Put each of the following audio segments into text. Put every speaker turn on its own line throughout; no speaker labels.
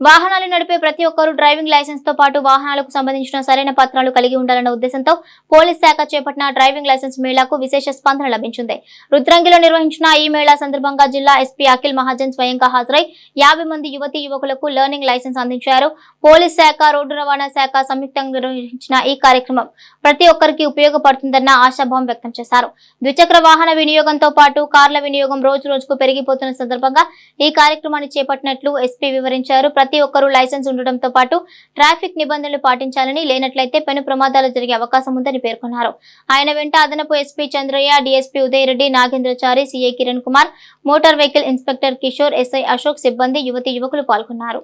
వాహనాలు నడిపే ప్రతి ఒక్కరూ డ్రైవింగ్ లైసెన్స్ తో పాటు వాహనాలకు సంబంధించిన సరైన పత్రాలు కలిగి ఉండాలన్న ఉద్దేశంతో పోలీస్ శాఖ చేపట్టిన డ్రైవింగ్ లైసెన్స్ మేళాకు విశేష స్పందన లభించింది. రుద్రంగిలో నిర్వహించిన ఈ మేళా సందర్భంగా జిల్లా ఎస్పీ అఖిల్ మహాజన్ స్వయంగా హాజరై 50 మంది యువతీ యువకులకు లెర్నింగ్ లైసెన్స్ అందించారు. పోలీస్ శాఖ, రోడ్డు రవాణా శాఖ సంయుక్తంగా నిర్వహించిన ఈ కార్యక్రమం ప్రతి ఒక్కరికి ఉపయోగపడుతుందన్న ఆశాభావం వ్యక్తం చేశారు. ద్విచక్ర వాహన వినియోగంతో పాటు కార్ల వినియోగం రోజు రోజుకు పెరిగిపోతున్న సందర్భంగా ఈ కార్యక్రమాన్ని చేపట్టినట్లు ఎస్పీ వివరించారు. ప్రతి ఒక్కరూ లైసెన్స్ ఉండడంతో పాటు ట్రాఫిక్ నిబంధనలు పాటించాలని, లేనట్లయితే పెను ప్రమాదాలు జరిగే అవకాశం ఉందని పేర్కొన్నారు. ఆయన వెంట అదనపు SP Chandraiah, DSP Uday Reddy, Nagendrachari, CI Kiran Kumar, motor vehicle inspector Kishore, SI Ashok సిబ్బంది, యువతీ యువకులు పాల్గొన్నారు.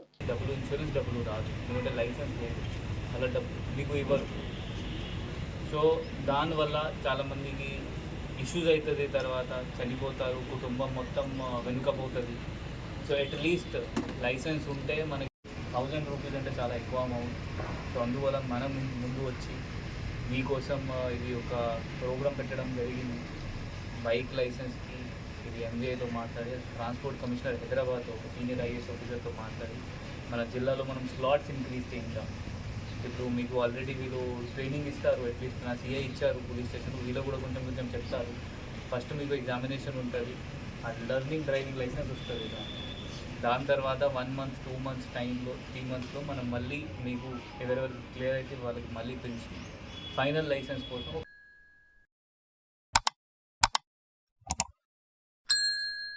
సో దానివల్ల చాలామందికి ఇష్యూస్ అవుతుంది, తర్వాత చనిపోతారు, కుటుంబం మొత్తం వెనుకపోతుంది. సో అట్లీస్ట్ లైసెన్స్ ఉంటే మనకి 1000 రూపీస్ అంటే చాలా ఎక్కువ అమౌంట్. సో అందువల్ల మనం ముందు వచ్చి మీకోసం ఇది ఒక ప్రోగ్రాం పెట్టడం జరిగింది. బైక్ లైసెన్స్కి ఇది ఎంబీఐతో మాట్లాడి, ట్రాన్స్పోర్ట్ కమిషనర్ హైదరాబాద్ ఒక సీనియర్ ఐఏఎస్ ఆఫీసర్తో మాట్లాడి మన జిల్లాలో మనం స్లాట్స్ ఇంక్రీజ్ చేయించాం. ఇప్పుడు మీకు ఆల్రెడీ వీళ్ళు ట్రైనింగ్ ఇస్తారు, అట్లీస్ట్ నా సీఐ ఇచ్చారు పోలీస్ స్టేషన్, వీళ్ళు కూడా కొంచెం చెప్తారు. ఫస్ట్ మీకు ఎగ్జామినేషన్ ఉంటుంది, ఆ లెర్నింగ్ డ్రైవింగ్ లైసెన్స్ వస్తుంది. దాని తర్వాత 1 month 2 months టైంలో 3 monthsలో మనం మళ్ళీ మీకు ఎవరెవరు క్లియర్ అయితే వాళ్ళకి మళ్ళీ పిలిచి ఫైనల్ లైసెన్స్ కోసం